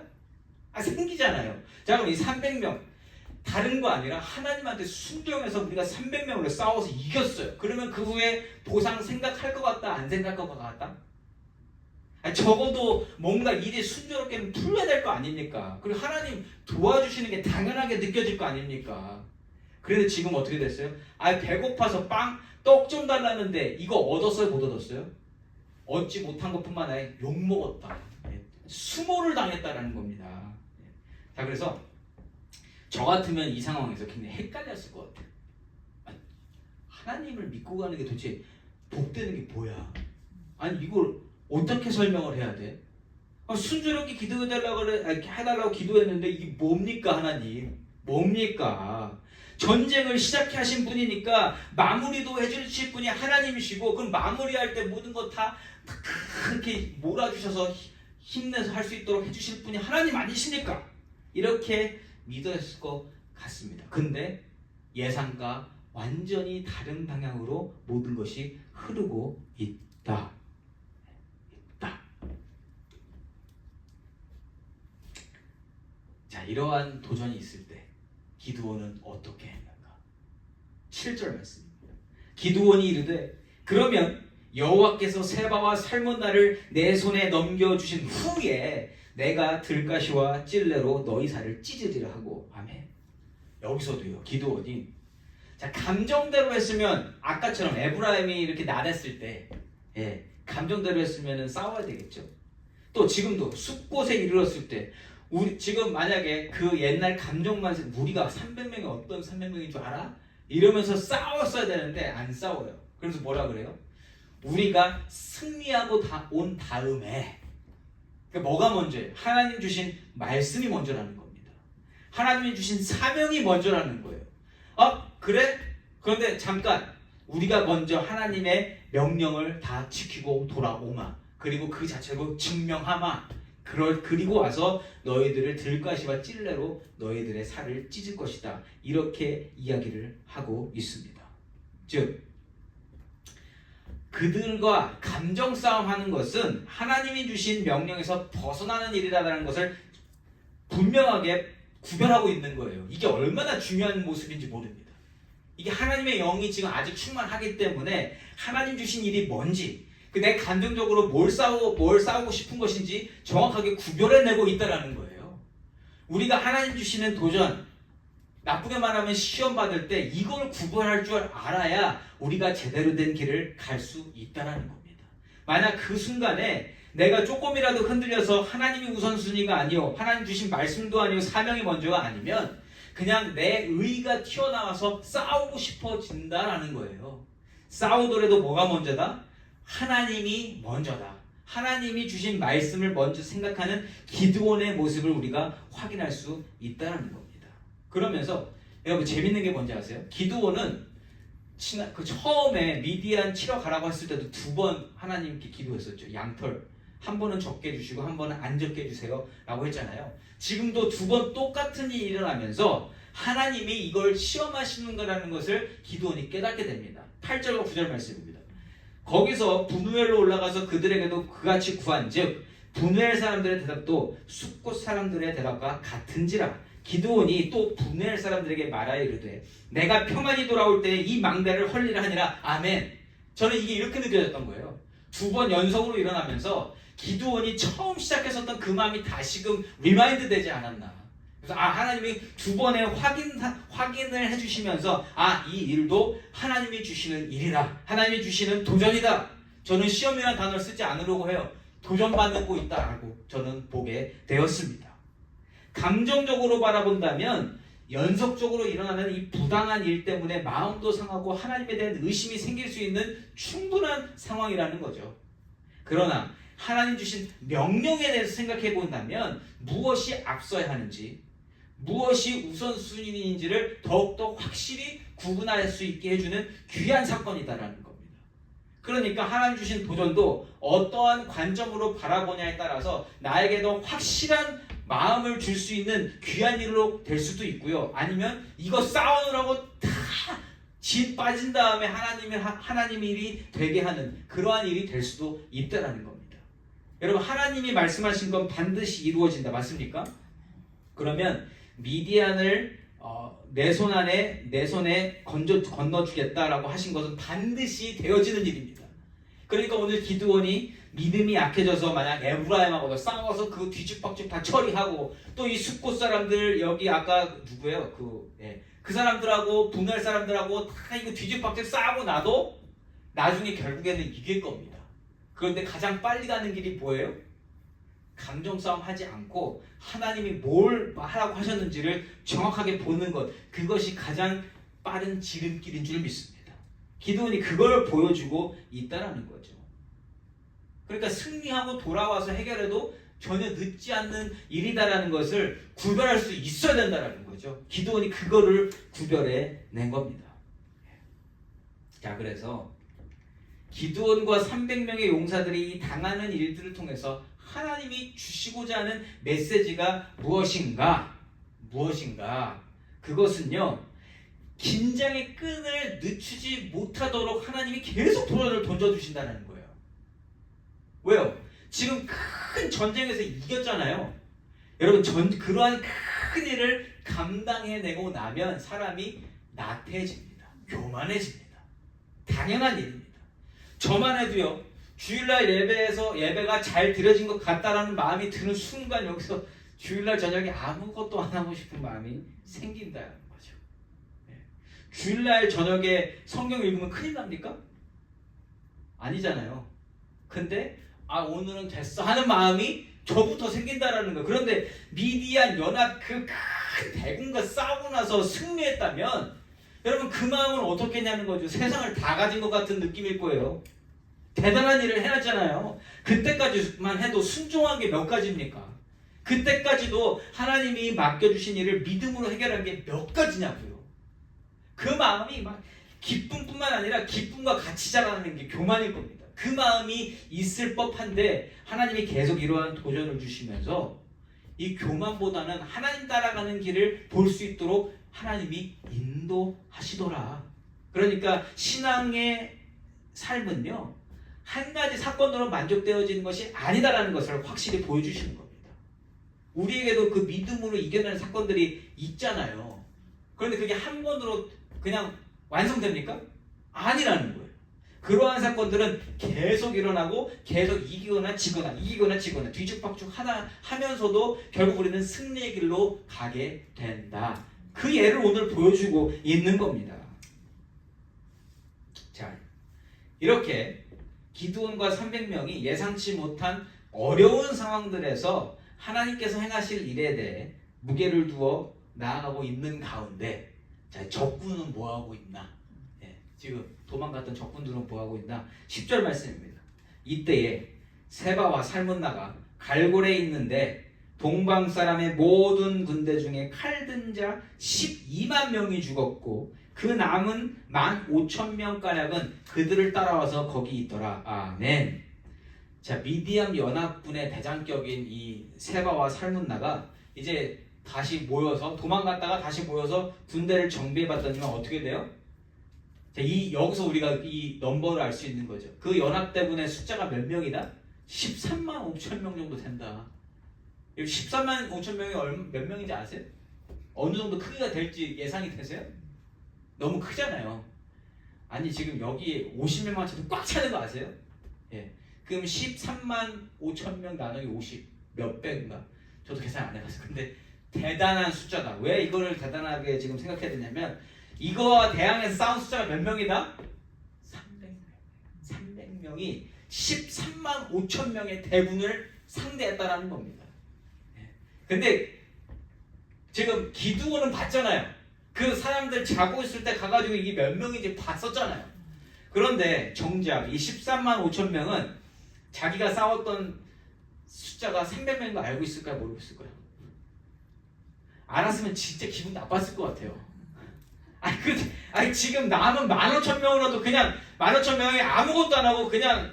생기잖아요. 자, 그럼 이 300명 다른 거 아니라 하나님한테 순종해서 우리가 300명으로 싸워서 이겼어요. 그러면 그 후에 보상 생각할 것 같다 안 생각할 것 같다? 적어도 뭔가 일이 순조롭게 풀려야 될 거 아닙니까? 그리고 하나님 도와주시는 게 당연하게 느껴질 거 아닙니까? 그런데 지금 어떻게 됐어요? 배고파서 떡 좀 달라는데 이거 얻었어요? 못 얻었어요? 얻지 못한 것뿐만 아니라 욕먹었다. 수모를 당했다라는 겁니다. 자, 그래서 저 같으면 이 상황에서 굉장히 헷갈렸을 것 같아요. 하나님을 믿고 가는 게 도대체 복되는 게 뭐야? 이걸 어떻게 설명을 해야 돼? 순조롭게 해달라고 기도했는데 이게 뭡니까 하나님? 뭡니까? 전쟁을 시작해 하신 분이니까 마무리도 해주실 분이 하나님이시고 그럼 마무리할 때 모든 거 다 이렇게 몰아주셔서 힘내서 할 수 있도록 해주실 분이 하나님 아니십니까? 이렇게 믿었을 것 같습니다. 근데 예상과 완전히 다른 방향으로 모든 것이 흐르고 있다. 자, 이러한 도전이 있을 때 기드온은 어떻게 했는가? 7절 말씀입니다. 기드온이 이르되 그러면 여호와께서 세바와 살문나를 내 손에 넘겨주신 후에 내가 들가시와 찔레로 너희 살을 찢으리라 하고. 아멘. 여기서도요, 기드온이 자, 감정대로 했으면 아까처럼 에브라임이 이렇게 나댔을 때 감정대로 했으면 싸워야 되겠죠. 또 지금도 숫곳에 이르렀을 때 우리 지금 만약에 그 옛날 감정만 우리가 300명이 어떤 300명인 줄 알아? 이러면서 싸웠어야 되는데 안 싸워요. 그래서 뭐라 그래요? 우리가 승리하고 온 다음에 그러니까 뭐가 먼저예요? 하나님 주신 말씀이 먼저라는 겁니다. 하나님이 주신 사명이 먼저라는 거예요. 그래? 그런데 잠깐 우리가 먼저 하나님의 명령을 다 지키고 돌아오마. 그리고 그 자체로 증명하마. 그리고 와서 너희들을 들가시와 찔레로 너희들의 살을 찢을 것이다. 이렇게 이야기를 하고 있습니다. 즉 그들과 감정 싸움하는 것은 하나님이 주신 명령에서 벗어나는 일이라는 것을 분명하게 구별하고 있는 거예요. 이게 얼마나 중요한 모습인지 모릅니다. 이게 하나님의 영이 지금 아직 충만하기 때문에 하나님 주신 일이 뭔지 내 감정적으로 뭘 싸우고 싶은 것인지 정확하게 구별해내고 있다는 거예요. 우리가 하나님 주시는 도전, 나쁘게 말하면 시험 받을 때 이걸 구별할 줄 알아야 우리가 제대로 된 길을 갈 수 있다는 겁니다. 만약 그 순간에 내가 조금이라도 흔들려서 하나님이 우선순위가 아니요, 하나님 주신 말씀도 아니고 사명이 먼저가 아니면 그냥 내 의가 튀어나와서 싸우고 싶어진다라는 거예요. 싸우더라도 뭐가 먼저다? 하나님이 먼저다. 하나님이 주신 말씀을 먼저 생각하는 기드온의 모습을 우리가 확인할 수 있다는 겁니다. 그러면서 여러분 재밌는 게 뭔지 아세요? 기드온은 처음에 미디안 치러 가라고 했을 때도 2번 하나님께 기도했었죠. 양털 한 번은 적게 해주시고 한 번은 안 적게 해주세요 라고 했잖아요. 지금도 2번 똑같은 일이 일어나면서 하나님이 이걸 시험하시는 거라는 것을 기드온이 깨닫게 됩니다. 8절과 9절 말씀입니다. 거기서 분우엘로 올라가서 그들에게도 그같이 구한즉 분우엘 사람들의 대답도 숫곳 사람들의 대답과 같은지라. 기드온이 또 분우엘 사람들에게 말하여 이르되 내가 평안히 돌아올 때 이 망대를 헐리라 하니라. 아멘. 저는 이게 이렇게 느껴졌던 거예요. 2번 연속으로 일어나면서 기드온이 처음 시작했었던 그 마음이 다시금 리마인드 되지 않았나. 그래서 하나님이 2번에 확인을 해주시면서 이 일도 하나님이 주시는 일이다. 하나님이 주시는 도전이다. 저는 시험이라는 단어를 쓰지 않으려고 해요. 도전받고 있다라고 저는 보게 되었습니다. 감정적으로 바라본다면 연속적으로 일어나는 이 부당한 일 때문에 마음도 상하고 하나님에 대한 의심이 생길 수 있는 충분한 상황이라는 거죠. 그러나 하나님 주신 명령에 대해서 생각해 본다면 무엇이 앞서야 하는지, 무엇이 우선순위인지를 더욱더 확실히 구분할 수 있게 해주는 귀한 사건이다라는 겁니다. 그러니까 하나님 주신 도전도 어떠한 관점으로 바라보냐에 따라서 나에게도 확실한 마음을 줄 수 있는 귀한 일로 될 수도 있고요. 아니면 이거 싸우느라고 다 진 빠진 다음에 하나님 일이 되게 하는 그러한 일이 될 수도 있다라는 겁니다. 여러분 하나님이 말씀하신 건 반드시 이루어진다. 맞습니까? 그러면 미디안을 내 손에 건너주겠다라고 하신 것은 반드시 되어지는 일입니다. 그러니까 오늘 기드온이 믿음이 약해져서 만약 에브라임하고도 싸워서 그거 뒤죽박죽 다 처리하고 또 이 숫곳 사람들 여기 아까 누구예요? 그 사람들하고 분할 사람들하고 다 이거 뒤죽박죽 싸우고 나도 나중에 결국에는 이길 겁니다. 그런데 가장 빨리 가는 길이 뭐예요? 감정 싸움 하지 않고 하나님이 뭘 하라고 하셨는지를 정확하게 보는 것, 그것이 가장 빠른 지름길인 줄 믿습니다. 기드온이 그걸 보여주고 있다라는 거죠. 그러니까 승리하고 돌아와서 해결해도 전혀 늦지 않는 일이다라는 것을 구별할 수 있어야 된다라는 거죠. 기드온이 그거를 구별해 낸 겁니다. 자, 그래서 기드온과 300명의 용사들이 당하는 일들을 통해서 하나님이 주시고자 하는 메시지가 무엇인가? 그것은요, 긴장의 끈을 늦추지 못하도록 하나님이 계속 도전을 던져주신다는 거예요. 왜요? 지금 큰 전쟁에서 이겼잖아요. 여러분 그러한 큰 일을 감당해내고 나면 사람이 나태해집니다. 교만해집니다. 당연한 일입니다. 저만 해도요, 주일날 예배가 잘 드려진 것 같다라는 마음이 드는 순간 여기서 주일날 저녁에 아무것도 안 하고 싶은 마음이 생긴다는 거죠. 주일날 저녁에 성경 읽으면 큰일 납니까? 아니잖아요. 근데 오늘은 됐어 하는 마음이 저부터 생긴다라는 거예요. 그런데 미디안 연합 그 큰 대군과 싸우고 나서 승리했다면 여러분 그 마음은 어떻게 했냐는 거죠. 세상을 다 가진 것 같은 느낌일 거예요. 대단한 일을 해놨잖아요. 그때까지만 해도 순종한 게 몇 가지입니까? 그때까지도 하나님이 맡겨주신 일을 믿음으로 해결한 게 몇 가지냐고요. 그 마음이 막 기쁨뿐만 아니라 기쁨과 같이 자라는 게 교만일 겁니다. 그 마음이 있을 법한데 하나님이 계속 이러한 도전을 주시면서 이 교만보다는 하나님 따라가는 길을 볼 수 있도록 하나님이 인도하시더라. 그러니까 신앙의 삶은요, 한 가지 사건으로 만족되어지는 것이 아니다라는 것을 확실히 보여주시는 겁니다. 우리에게도 그 믿음으로 이겨내는 사건들이 있잖아요. 그런데 그게 한 번으로 그냥 완성됩니까? 아니라는 거예요. 그러한 사건들은 계속 일어나고 계속 이기거나 지거나 뒤죽박죽 하면서도 결국 우리는 승리의 길로 가게 된다. 그 예를 오늘 보여주고 있는 겁니다. 자, 이렇게 기드온과 300명이 예상치 못한 어려운 상황들에서 하나님께서 행하실 일에 대해 무게를 두어 나아가고 있는 가운데, 자, 적군은 뭐하고 있나? 지금 도망갔던 적군들은 뭐하고 있나? 10절 말씀입니다. 이때에 세바와 살문나가 갈골에 있는데 동방 사람의 모든 군대 중에 칼든 자 12만 명이 죽었고 그 남은 15,000명가량은 그들을 따라와서 거기 있더라. 아멘. 자, 미디안 연합군의 대장격인 이 세바와 살문나가 이제 다시 모여서 도망갔다가 다시 모여서 군대를 정비해봤더니만 어떻게 돼요? 자, 여기서 우리가 이 넘버를 알 수 있는 거죠. 그 연합대군의 숫자가 몇 명이다? 13만 5천 명 정도 된다. 13만 5천 명이 몇 명인지 아세요? 어느 정도 크기가 될지 예상이 되세요? 너무 크잖아요. 아니 지금 여기 50명만 쳐도 꽉 차는 거 아세요? 예. 그럼 13만 5천 명 나누기 50 몇 배인가? 저도 계산 안 해봤어요. 근데 대단한 숫자다. 왜 이거를 대단하게 지금 생각해야 되냐면 이거와 대항해서 싸운 숫자가 몇 명이다? 300명이 13만 5천 명의 대군을 상대했다라는 겁니다. 근데 지금 기드온은 봤잖아요. 그 사람들 자고 있을 때 가가지고 이게 몇 명인지 봤었잖아요. 그런데 정작 이 13만 5천 명은 자기가 싸웠던 숫자가 300명인 거 알고 있을까요? 모르고 있을까요? 알았으면 진짜 기분 나빴을 것 같아요. 아니 지금 남은 15,000명이라도 그냥 15,000명이 아무것도 안 하고 그냥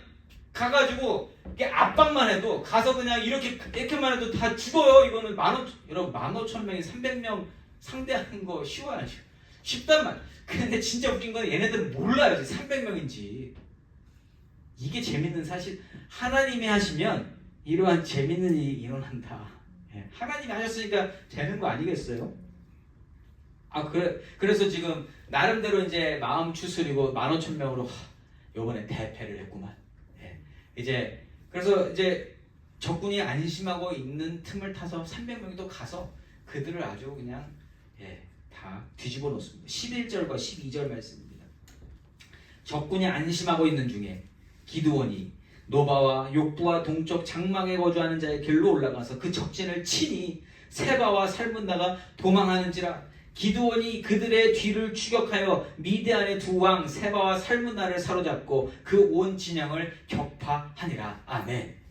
가가지고 압박만 해도 가서 그냥 이렇게만 해도 다 죽어요. 이거는 여러분 15,000명이 300명 상대하는 거 쉬워요? 쉽단 말. 근데 진짜 웃긴 건 얘네들은 몰라요. 300명인지. 이게 재밌는 사실. 하나님이 하시면 이러한 재밌는 일이 일어난다. 하나님이 하셨으니까 되는 거 아니겠어요? 그래서 지금 나름대로 이제 마음 추스리고 15,000명으로 요번에 대패를 했구만. 그래서 이제 적군이 안심하고 있는 틈을 타서 300명이 또 가서 그들을 아주 그냥 다 뒤집어 놓습니다. 11절과 12절 말씀입니다. 적군이 안심하고 있는 중에 기드온이 노바와 욕부와 동쪽 장막에 거주하는 자의 길로 올라가서 그 적진을 치니 세바와 살문나가 도망하는지라. 기드온이 그들의 뒤를 추격하여 미디안의 두 왕 세바와 살문나를 사로잡고 그 온 진영을 격파하니라. 아멘.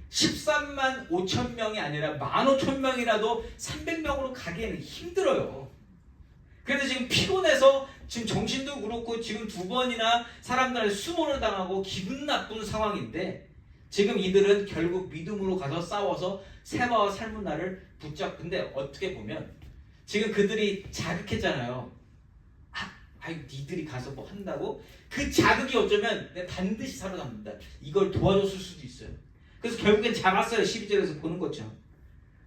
13만 5천 명이 아니라 15,000명이라도 300명으로 가기에는 힘들어요. 그런데 지금 피곤해서 지금 정신도 그렇고 지금 2번이나 사람들한테 수모를 당하고 기분 나쁜 상황인데 지금 이들은 결국 믿음으로 가서 싸워서 세바와 살문나를 붙잡는데 어떻게 보면 지금 그들이 자극했잖아요. 니들이 가서 뭐 한다고? 그 자극이 어쩌면 내가 반드시 살아남는다. 이걸 도와줬을 수도 있어요. 그래서 결국엔 잡았어요. 12절에서 보는 것처럼.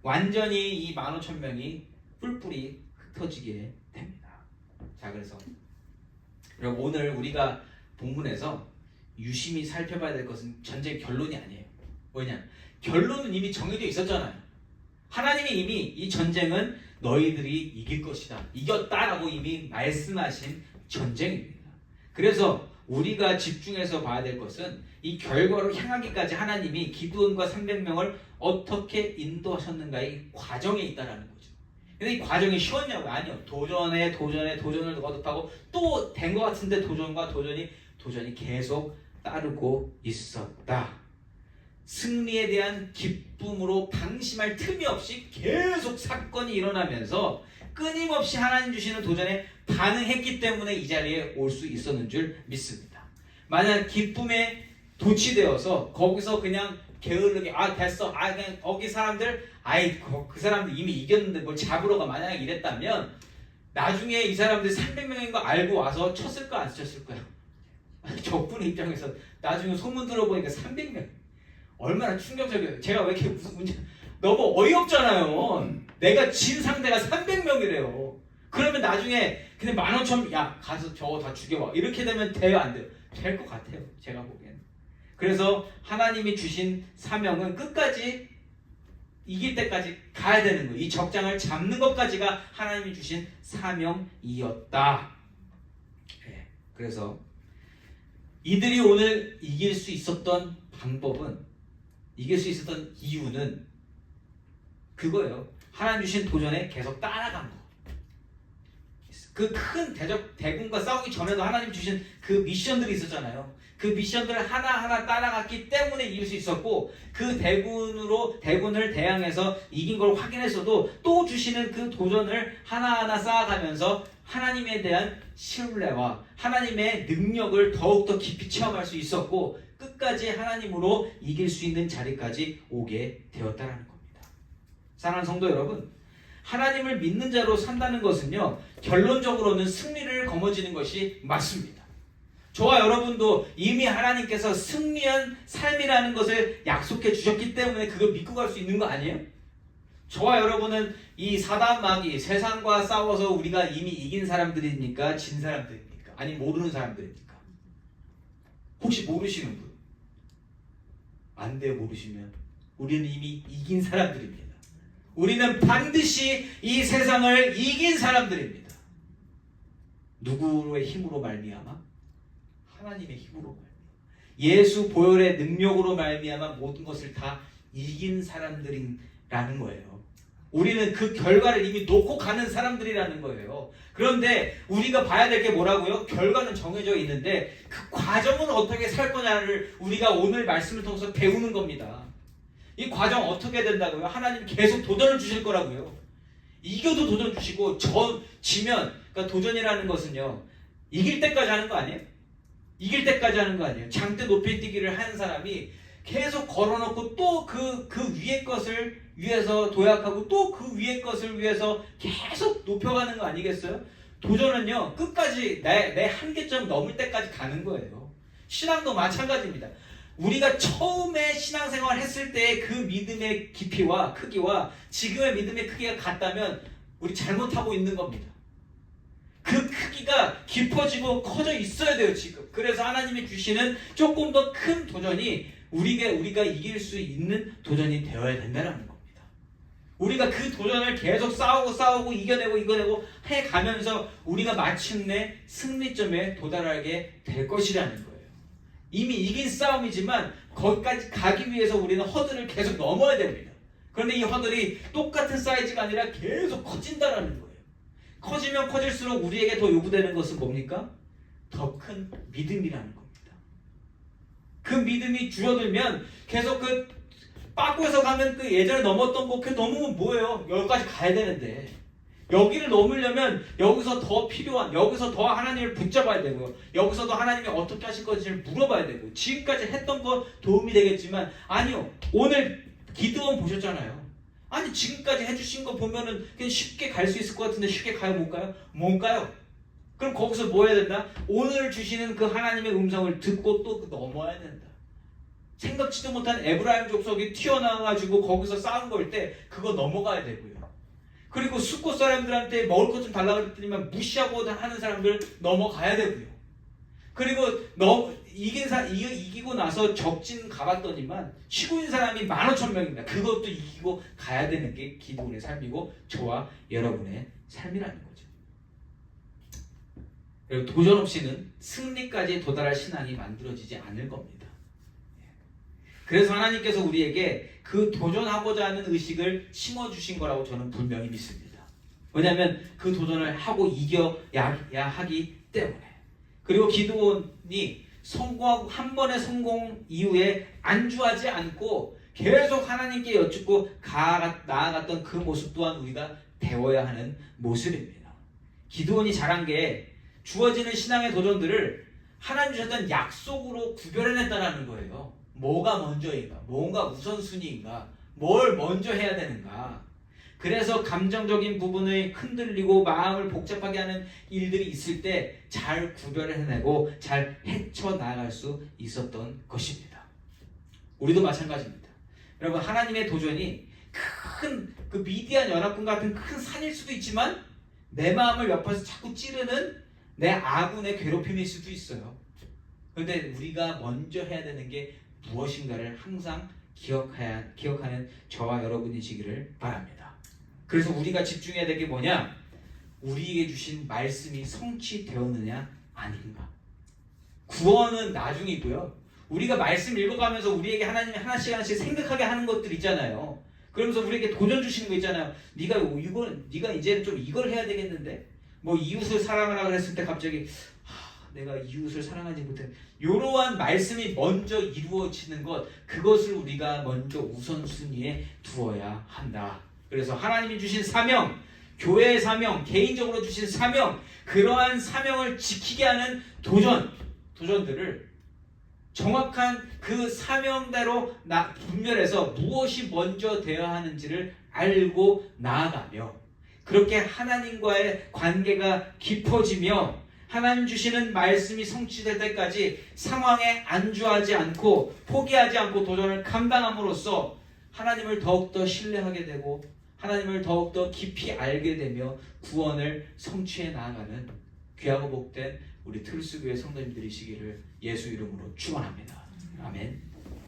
완전히 이 15,000명이 뿔뿔이 흩어지게 됩니다. 자, 그래서 여러분 오늘 우리가 본문에서 유심히 살펴봐야 될 것은 전쟁의 결론이 아니에요. 뭐냐? 결론은 이미 정해져 있었잖아요. 하나님이 이미 이 전쟁은 너희들이 이길 것이다. 이겼다라고 이미 말씀하신 전쟁입니다. 그래서 우리가 집중해서 봐야 될 것은 이 결과를 향하기까지 하나님이 기드온과 300명을 어떻게 인도하셨는가의 과정에 있다라는 거죠. 근데 이 과정이 쉬웠냐고요? 아니요. 도전에 도전을 거듭하고 또 된 것 같은데 도전이 계속 따르고 있었다. 승리에 대한 기쁨으로 방심할 틈이 없이 계속 사건이 일어나면서 끊임없이 하나님 주시는 도전에 반응했기 때문에 이 자리에 올 수 있었는 줄 믿습니다. 만약 기쁨에 도취되어서 거기서 그냥 게으르게 됐어 그냥 거기 사람들 그 사람들 이미 이겼는데 뭘 잡으러 가 만약에 이랬다면 나중에 이 사람들 300명인 거 알고 와서 쳤을까 안 쳤을까요? 적군의 입장에서 나중에 소문 들어보니까 300명 얼마나 충격적이에요. 제가 왜 이렇게 무슨 문제 너무 어이없잖아요. 내가 진 상대가 300명이래요. 그러면 나중에 그냥 15,000명 야 가서 저거 다 죽여와 이렇게 되면 돼요 안 돼요? 될 것 같아요. 제가 보기에는. 그래서 하나님이 주신 사명은 끝까지 이길 때까지 가야 되는 거예요. 이 적장을 잡는 것까지가 하나님이 주신 사명이었다. 네. 그래서 이들이 오늘 이길 수 있었던 방법은 이길 수 있었던 이유는 그거예요. 하나님 주신 도전에 계속 따라간 거. 그 큰 대군과 싸우기 전에도 하나님 주신 그 미션들이 있었잖아요. 그 미션들을 하나하나 따라갔기 때문에 이길 수 있었고 그 대군을 대항해서 이긴 걸 확인했어도 또 주시는 그 도전을 하나하나 쌓아가면서 하나님에 대한 신뢰와 하나님의 능력을 더욱더 깊이 체험할 수 있었고 끝까지 하나님으로 이길 수 있는 자리까지 오게 되었다는 겁니다. 사랑하는 성도 여러분, 하나님을 믿는 자로 산다는 것은요 결론적으로는 승리를 거머쥐는 것이 맞습니다. 저와 여러분도 이미 하나님께서 승리한 삶이라는 것을 약속해 주셨기 때문에 그걸 믿고 갈 수 있는 거 아니에요? 저와 여러분은 이 사단 마귀 세상과 싸워서 우리가 이미 이긴 사람들입니까? 진 사람들입니까? 아니 모르는 사람들입니까? 혹시 모르시는 분? 안 돼요. 모르시면 우리는 이미 이긴 사람들입니다. 우리는 반드시 이 세상을 이긴 사람들입니다. 누구의 힘으로 말미암아? 하나님의 힘으로 말미암아. 예수 보혈의 능력으로 말미암아 모든 것을 다 이긴 사람들이라는 거예요. 우리는 그 결과를 이미 놓고 가는 사람들이라는 거예요. 그런데 우리가 봐야 될 게 뭐라고요? 결과는 정해져 있는데 그 과정은 어떻게 살 거냐를 우리가 오늘 말씀을 통해서 배우는 겁니다. 이 과정 어떻게 된다고요? 하나님 계속 도전을 주실 거라고요. 이겨도 도전 주시고 지면 그러니까 도전이라는 것은요 이길 때까지 하는 거 아니에요? 이길 때까지 하는 거 아니에요? 장대 높이 뛰기를 하는 사람이 계속 걸어놓고 또 그 위의 것을 위해서 도약하고 또 그 위의 것을 위해서 계속 높여가는 거 아니겠어요? 도전은요 끝까지 내 한계점 넘을 때까지 가는 거예요. 신앙도 마찬가지입니다. 우리가 처음에 신앙생활 했을 때 그 믿음의 깊이와 크기와 지금의 믿음의 크기가 같다면 우리 잘못하고 있는 겁니다. 그 크기가 깊어지고 커져 있어야 돼요 지금. 그래서 하나님이 주시는 조금 더 큰 도전이 우리가 이길 수 있는 도전이 되어야 된다는 겁니다. 우리가 그 도전을 계속 싸우고 이겨내고 해가면서 우리가 마침내 승리점에 도달하게 될 것이라는 거예요. 이미 이긴 싸움이지만 거기까지 가기 위해서 우리는 허들을 계속 넘어야 됩니다. 그런데 이 허들이 똑같은 사이즈가 아니라 계속 커진다라는 거예요. 커지면 커질수록 우리에게 더 요구되는 것은 뭡니까? 더 큰 믿음이라는 겁니다. 그 믿음이 줄어들면 계속 그 빠꾸에서 가면 그 예전에 넘었던 거 그 넘으면 뭐예요? 여기까지 가야 되는데 여기를 넘으려면 여기서 더 필요한 여기서 더 하나님을 붙잡아야 되고요. 여기서도 하나님이 어떻게 하실 건지를 물어봐야 되고 지금까지 했던 거 도움이 되겠지만 아니요. 오늘 기드온 보셨잖아요. 아니 지금까지 해주신 거 보면은 그냥 쉽게 갈 수 있을 것 같은데 쉽게 가요 못 가요? 못 가요. 그럼 거기서 뭐 해야 된다? 오늘 주시는 그 하나님의 음성을 듣고 또 넘어야 된다. 생각지도 못한 에브라임 족속이 튀어나와가지고 거기서 싸운 거일 때 그거 넘어가야 되고요. 그리고 숫곳 사람들한테 먹을 것 좀 달라고 그랬더니만 무시하고 하는 사람들 넘어가야 되고요. 그리고 이기고 나서 적진 가봤더니만 쉬고 있는 사람이 15,000명입니다. 그것도 이기고 가야 되는 게 기도의 삶이고 저와 여러분의 삶이라는 거죠. 그리고 도전 없이는 승리까지 도달할 신앙이 만들어지지 않을 겁니다. 그래서 하나님께서 우리에게 그 도전하고자 하는 의식을 심어주신 거라고 저는 분명히 믿습니다. 왜냐하면 그 도전을 하고 이겨야 하기 때문에. 그리고 기드온이 성공하고 한 번의 성공 이후에 안주하지 않고 계속 하나님께 여쭙고 나아갔던 그 모습 또한 우리가 배워야 하는 모습입니다. 기드온이 잘한 게 주어지는 신앙의 도전들을 하나님 주셨던 약속으로 구별해냈다는 거예요. 뭐가 먼저인가? 뭔가 우선순위인가? 뭘 먼저 해야 되는가? 그래서 감정적인 부분을 흔들리고 마음을 복잡하게 하는 일들이 있을 때 잘 구별해내고 잘 헤쳐나갈 수 있었던 것입니다. 우리도 마찬가지입니다. 여러분, 하나님의 도전이 큰 그 미디안 연합군 같은 큰 산일 수도 있지만 내 마음을 옆에서 자꾸 찌르는 내 아군의 괴롭힘일 수도 있어요. 그런데 우리가 먼저 해야 되는 게 무엇인가를 항상 기억하는 저와 여러분이시기를 바랍니다. 그래서 우리가 집중해야 될 게 뭐냐? 우리에게 주신 말씀이 성취되었느냐 아닌가. 구원은 나중이고요. 우리가 말씀 읽어가면서 우리에게 하나님이 하나씩 하나씩 생각하게 하는 것들 있잖아요. 그러면서 우리에게 도전 주시는 거 있잖아요. 네가 이제는 좀 이걸 해야 되겠는데, 뭐 이웃을 사랑하라 그랬을 때 갑자기 내가 이웃을 사랑하지 못해. 이러한 말씀이 먼저 이루어지는 것, 그것을 우리가 먼저 우선순위에 두어야 한다. 그래서 하나님이 주신 사명, 교회의 사명, 개인적으로 주신 사명, 그러한 사명을 지키게 하는 도전들을 정확한 그 사명대로 분별해서 무엇이 먼저 되어야 하는지를 알고 나아가며, 그렇게 하나님과의 관계가 깊어지며 하나님 주시는 말씀이 성취될 때까지 상황에 안주하지 않고 포기하지 않고 도전을 감당함으로써 하나님을 더욱더 신뢰하게 되고 하나님을 더욱더 깊이 알게 되며 구원을 성취해 나아가는 귀하고 복된 우리 틀스교회 성도님들이시기를 예수 이름으로 축원합니다. 아멘.